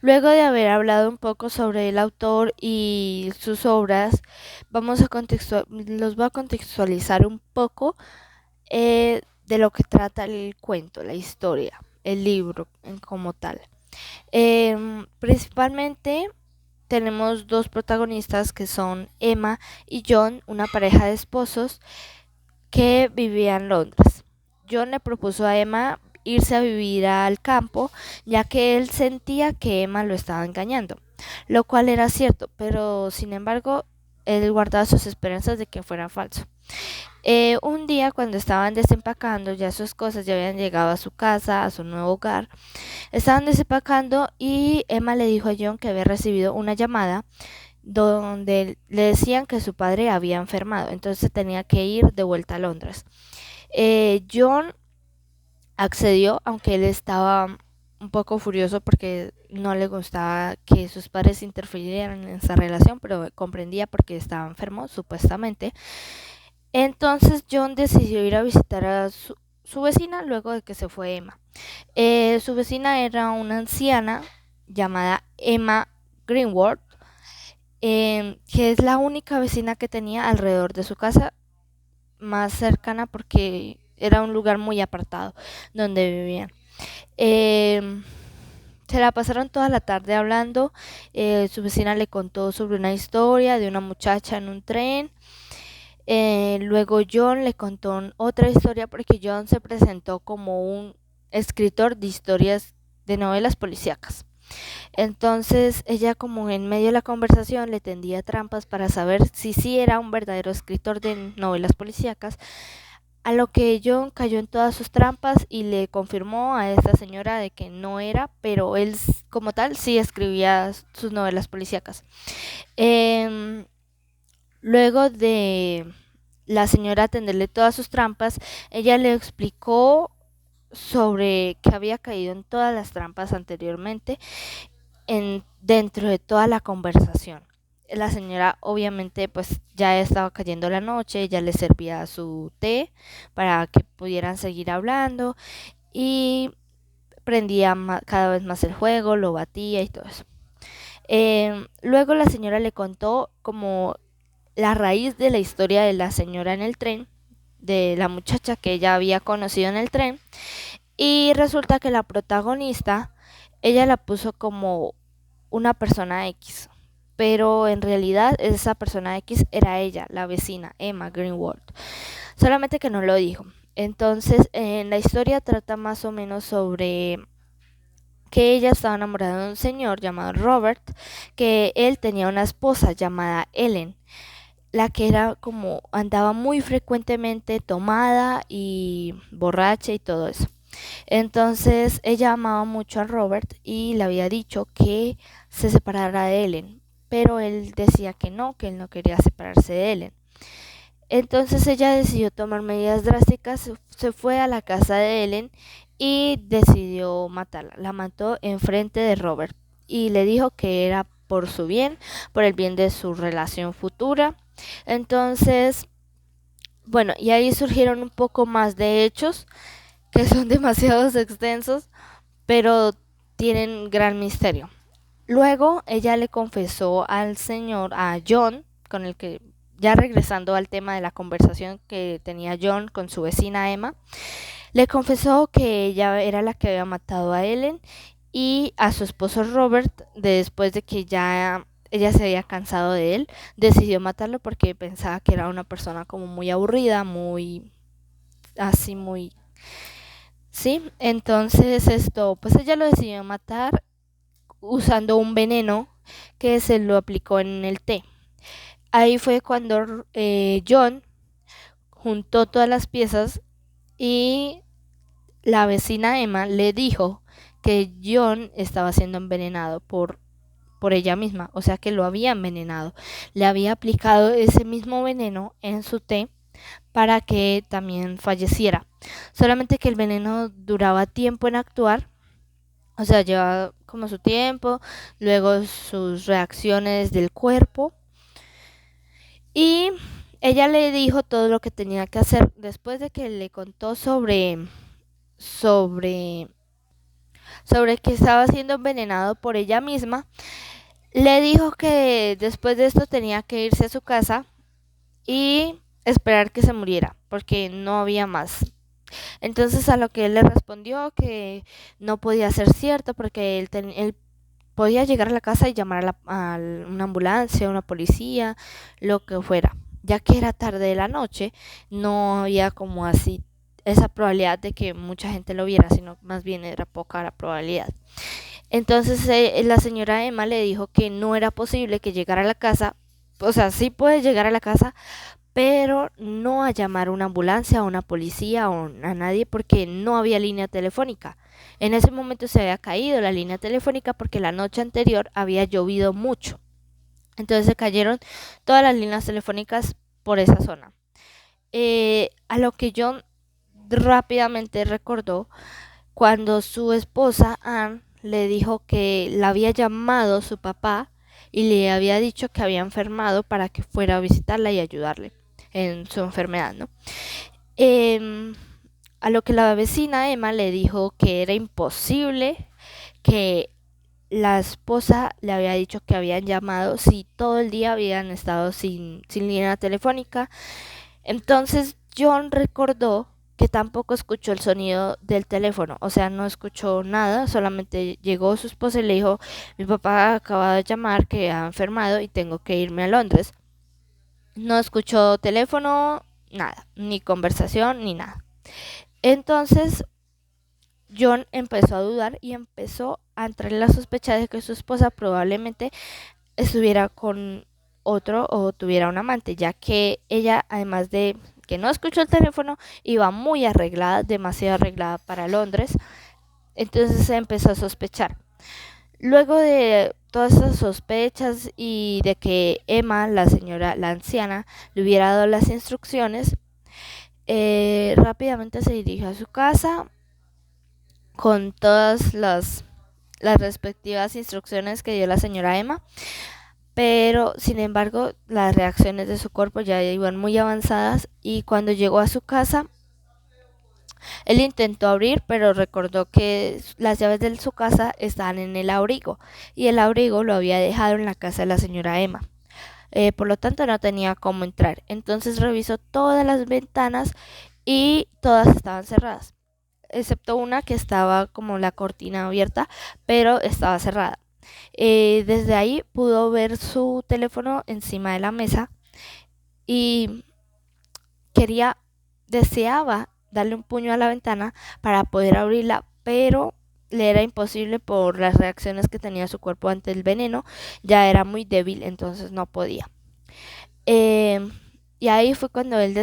Luego de haber hablado un poco sobre el autor y sus obras, los voy a contextualizar un poco de lo que trata el cuento, la historia, el libro como tal. Principalmente tenemos dos protagonistas que son Emma y John, una pareja de esposos que vivía en Londres. John le propuso a Emma irse a vivir al campo, ya que él sentía que Emma lo estaba engañando, lo cual era cierto, pero sin embargo él guardaba sus esperanzas de que fuera falso. Un día cuando estaban desempacando, ya sus cosas ya habían llegado a su casa, a su nuevo hogar, estaban desempacando y Emma le dijo a John que había recibido una llamada donde le decían que su padre había enfermado, entonces tenía que ir de vuelta a Londres. John accedió, aunque él estaba un poco furioso porque no le gustaba que sus padres interfirieran en esa relación, pero comprendía porque estaba enfermo, supuestamente. Entonces John decidió ir a visitar a su vecina luego de que se fue Emma. Su vecina era una anciana llamada Emma Greenwood, que es la única vecina que tenía alrededor de su casa más cercana porque era un lugar muy apartado donde vivían. Eh, Se la pasaron toda la tarde hablando. Su vecina le contó sobre una historia de una muchacha en un tren. Luego John le contó otra historia porque John se presentó como un escritor de historias de novelas policíacas. Entonces ella como en medio de la conversación le tendía trampas para saber si sí era un verdadero escritor de novelas policíacas, a lo que John cayó en todas sus trampas y le confirmó a esta señora de que no era, pero él como tal sí escribía sus novelas policíacas. Em, Luego de la señora atenderle todas sus trampas, ella le explicó sobre que había caído en todas las trampas anteriormente dentro de toda la conversación. La señora obviamente pues ya estaba cayendo la noche, ya le servía su té para que pudieran seguir hablando y prendía cada vez más el juego, lo batía y todo eso. Luego la señora le contó como la raíz de la historia de la señora en el tren, de la muchacha que ella había conocido en el tren, y resulta que la protagonista, ella la puso como una persona X, pero en realidad esa persona X era ella, la vecina, Emma Greenwald, solamente que no lo dijo. Entonces, en la historia trata más o menos sobre que ella estaba enamorada de un señor llamado Robert, que él tenía una esposa llamada Ellen, la que era como andaba muy frecuentemente tomada y borracha y todo eso. Entonces ella amaba mucho a Robert y le había dicho que se separara de Ellen, pero él decía que él no quería separarse de Ellen. Entonces ella decidió tomar medidas drásticas, se fue a la casa de Ellen y decidió matarla. La mató enfrente de Robert y le dijo que era por su bien, por el bien de su relación futura. Entonces, bueno, y ahí surgieron un poco más de hechos que son demasiados extensos, pero tienen gran misterio. Luego ella le confesó al señor, a John, con el que, ya regresando al tema de la conversación que tenía John con su vecina Emma, le confesó que ella era la que había matado a Ellen y a su esposo Robert, después de que ya ella se había cansado de él, decidió matarlo porque pensaba que era una persona como muy aburrida, muy así, muy... Sí, entonces esto, pues ella lo decidió matar usando un veneno que se lo aplicó en el té. Ahí fue cuando John juntó todas las piezas y la vecina Emma le dijo que John estaba siendo envenenado por ella misma, o sea que lo había envenenado. Le había aplicado ese mismo veneno en su té para que también falleciera. Solamente que el veneno duraba tiempo en actuar, o sea, llevaba como su tiempo, luego sus reacciones del cuerpo y ella le dijo todo lo que tenía que hacer después de que le contó sobre sobre que estaba siendo envenenado por ella misma, le dijo que después de esto tenía que irse a su casa y esperar que se muriera, porque no había más. Entonces a lo que él le respondió que no podía ser cierto porque él podía llegar a la casa y llamar a una ambulancia, una policía, lo que fuera. Ya que era tarde de la noche, no había como así esa probabilidad de que mucha gente lo viera, sino más bien era poca la probabilidad. Entonces la señora Emma le dijo que no era posible que llegara a la casa, o sea, sí puede llegar a la casa, pero no a llamar a una ambulancia, a una policía o a nadie porque no había línea telefónica. En ese momento se había caído la línea telefónica porque la noche anterior había llovido mucho. Entonces se cayeron todas las líneas telefónicas por esa zona. A lo que John rápidamente recordó cuando su esposa Anne le dijo que la había llamado su papá y le había dicho que había enfermado para que fuera a visitarla y ayudarle en su enfermedad, ¿no? Eh, a lo que la vecina Emma le dijo que era imposible, que la esposa le había dicho que habían llamado si todo el día habían estado sin línea telefónica. Entonces John recordó que tampoco escuchó el sonido del teléfono, o sea, no escuchó nada, solamente llegó su esposa y le dijo, mi papá acaba de llamar que ha enfermado y tengo que irme a Londres. No escuchó teléfono, nada, ni conversación, ni nada. Entonces John empezó a dudar y empezó a entrar en la sospecha de que su esposa probablemente estuviera con otro o tuviera un amante, ya que ella, además de que no escuchó el teléfono, iba muy arreglada, demasiado arreglada para Londres. Entonces se empezó a sospechar. Luego de todas esas sospechas y de que Emma, la señora, la anciana, le hubiera dado las instrucciones, rápidamente se dirigió a su casa con todas las respectivas instrucciones que dio la señora Emma, pero sin embargo las reacciones de su cuerpo ya iban muy avanzadas y cuando llegó a su casa él intentó abrir pero recordó que las llaves de su casa estaban en el abrigo y el abrigo lo había dejado en la casa de la señora Emma. Por lo tanto no tenía cómo entrar. Entonces revisó todas las ventanas y todas estaban cerradas, excepto una que estaba como la cortina abierta, pero estaba cerrada. Desde ahí pudo ver su teléfono encima de la mesa y quería, deseaba darle un puño a la ventana para poder abrirla, pero le era imposible por las reacciones que tenía su cuerpo ante el veneno, ya era muy débil, entonces no podía. Eh, y ahí fue cuando él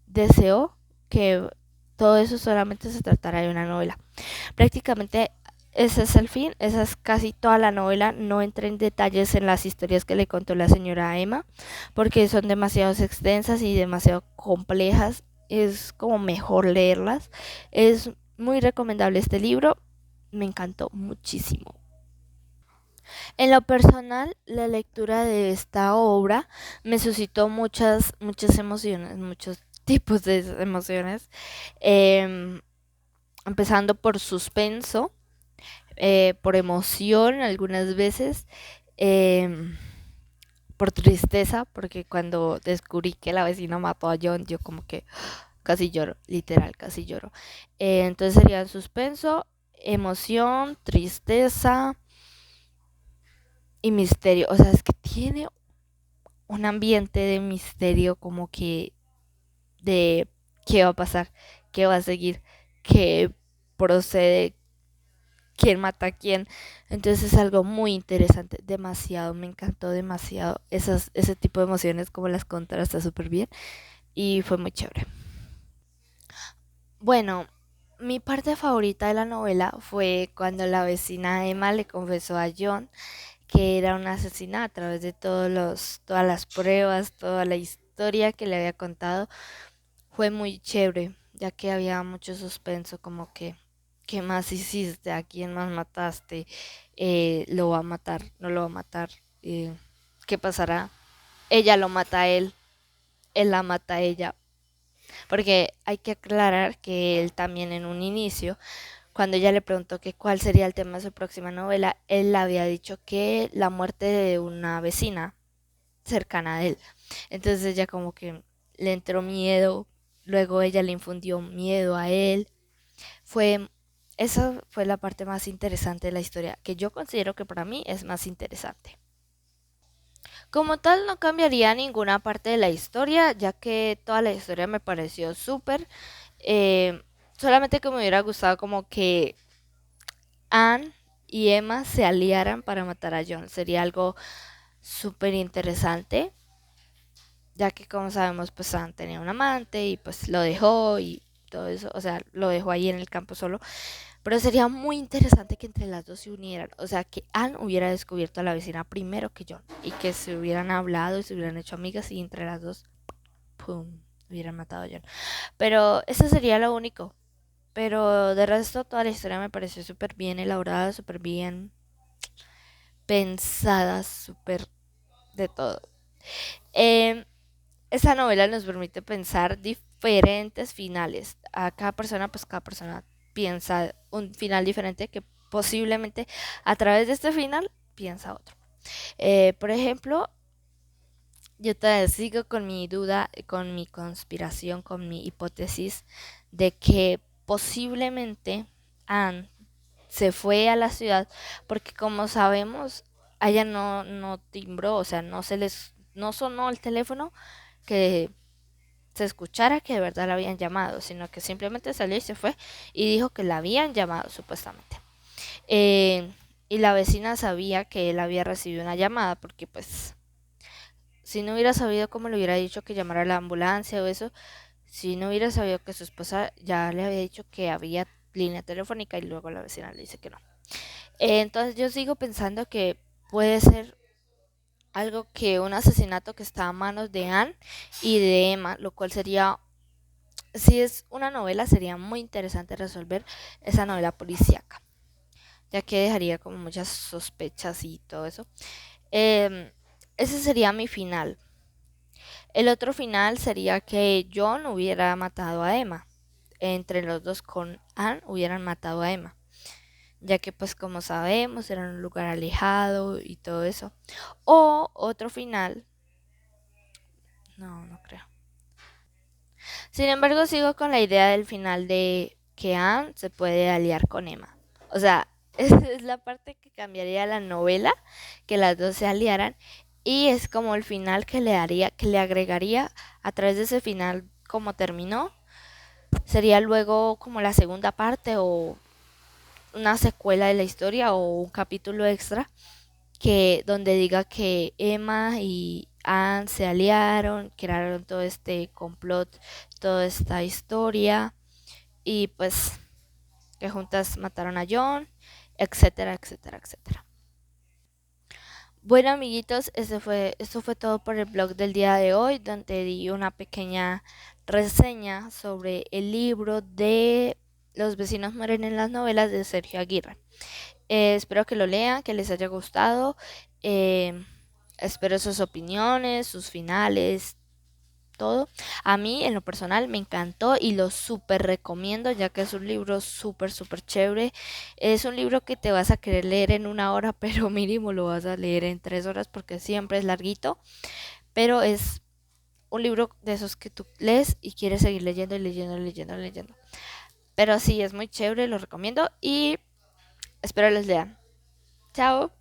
deseó que todo eso solamente se tratara de una novela. Prácticamente ese es el fin, esa es casi toda la novela. No entré en detalles en las historias que le contó la señora Emma, porque son demasiado extensas y demasiado complejas. Es como mejor leerlas. Es muy recomendable este libro, me encantó muchísimo. En lo personal, la lectura de esta obra me suscitó muchas emociones, muchos tipos de emociones, em, empezando por suspenso, por emoción algunas veces, em, por tristeza, porque cuando descubrí que la vecina mató a John, yo como que casi lloro, literal, casi lloro. Entonces sería suspenso, emoción, tristeza y misterio. O sea, es que tiene un ambiente de misterio como que de qué va a pasar, qué va a seguir, qué procede, quién mata a quién. Entonces es algo muy interesante, demasiado, me encantó demasiado. Ese tipo de emociones como las contrasta súper bien y fue muy chévere. Bueno, mi parte favorita de la novela fue cuando la vecina Emma le confesó a John que era una asesina a través de todas las pruebas, toda la historia que le había contado. Fue muy chévere, ya que había mucho suspenso, como que, ¿qué más hiciste? ¿A quién más mataste? ¿Lo va a matar? ¿No lo va a matar? ¿Qué pasará? Ella lo mata a él la mata a ella, porque hay que aclarar que él también en un inicio cuando ella le preguntó que cuál sería el tema de su próxima novela, él le había dicho que la muerte de una vecina cercana a él. Entonces ella como que le entró miedo, luego ella le infundió miedo a él. Fue, esa fue la parte más interesante de la historia, que yo considero que para mí es más interesante. Como tal, no cambiaría ninguna parte de la historia, ya que toda la historia me pareció súper. eh, Solamente que me hubiera gustado como que Anne y Emma se aliaran para matar a John. Sería algo súper interesante, ya que como sabemos, pues Anne tenía un amante y pues lo dejó y todo eso, o sea, lo dejó ahí en el campo solo. Pero sería muy interesante que entre las dos se unieran, o sea, que Anne hubiera descubierto a la vecina primero que John y que se hubieran hablado y se hubieran hecho amigas y entre las dos, ¡pum!, hubieran matado a John. Pero eso sería lo único. Pero de resto toda la historia me pareció súper bien elaborada, súper bien pensada, súper de todo. Eh, Esta novela nos permite pensar diferentes finales. A cada persona, pues cada persona piensa un final diferente que posiblemente a través de este final piensa otro. Por ejemplo, yo todavía sigo con mi duda, con mi conspiración, con mi hipótesis de que posiblemente Anne se fue a la ciudad porque como sabemos, a ella no timbró, o sea, no sonó el teléfono que se escuchara que de verdad la habían llamado, sino que simplemente salió y se fue y dijo que la habían llamado supuestamente. Eh, y la vecina sabía que él había recibido una llamada porque pues si no hubiera sabido cómo le hubiera dicho que llamara a la ambulancia o eso, si no hubiera sabido que su esposa ya le había dicho que había línea telefónica y luego la vecina le dice que no. Entonces yo sigo pensando que puede ser algo que un asesinato que está a manos de Anne y de Emma, lo cual sería, si es una novela, sería muy interesante resolver esa novela policíaca, ya que dejaría como muchas sospechas y todo eso. Eh, Ese sería mi final. El otro final sería que John hubiera matado a Emma. Entre los dos con Anne hubieran matado a Emma, ya que pues como sabemos era un lugar alejado y todo eso. O otro final, no, no creo. Sin embargo, sigo con la idea del final de que Anne se puede aliar con Emma. O sea, esa es la parte que cambiaría la novela, que las dos se aliaran. Y es como el final que le daría, que le agregaría a través de ese final como terminó. Sería luego como la segunda parte o una secuela de la historia o un capítulo extra que donde diga que Emma y Anne se aliaron, crearon todo este complot, toda esta historia y pues que juntas mataron a John, etcétera, etcétera, etcétera. Bueno, amiguitos, esto fue todo por el blog del día de hoy, donde di una pequeña reseña sobre el libro de Los vecinos mueren en las novelas de Sergio Aguirre. Espero que lo lean, que les haya gustado. eh, Espero sus opiniones, sus finales, todo. A mí, en lo personal, me encantó y lo súper recomiendo, ya que es un libro súper, súper chévere. Es un libro que te vas a querer leer en una hora, pero mínimo lo vas a leer en 3 horas porque siempre es larguito. Pero es un libro de esos que tú lees y quieres seguir leyendo y leyendo, leyendo, leyendo. Pero sí, es muy chévere, lo recomiendo y espero les lean. Chao.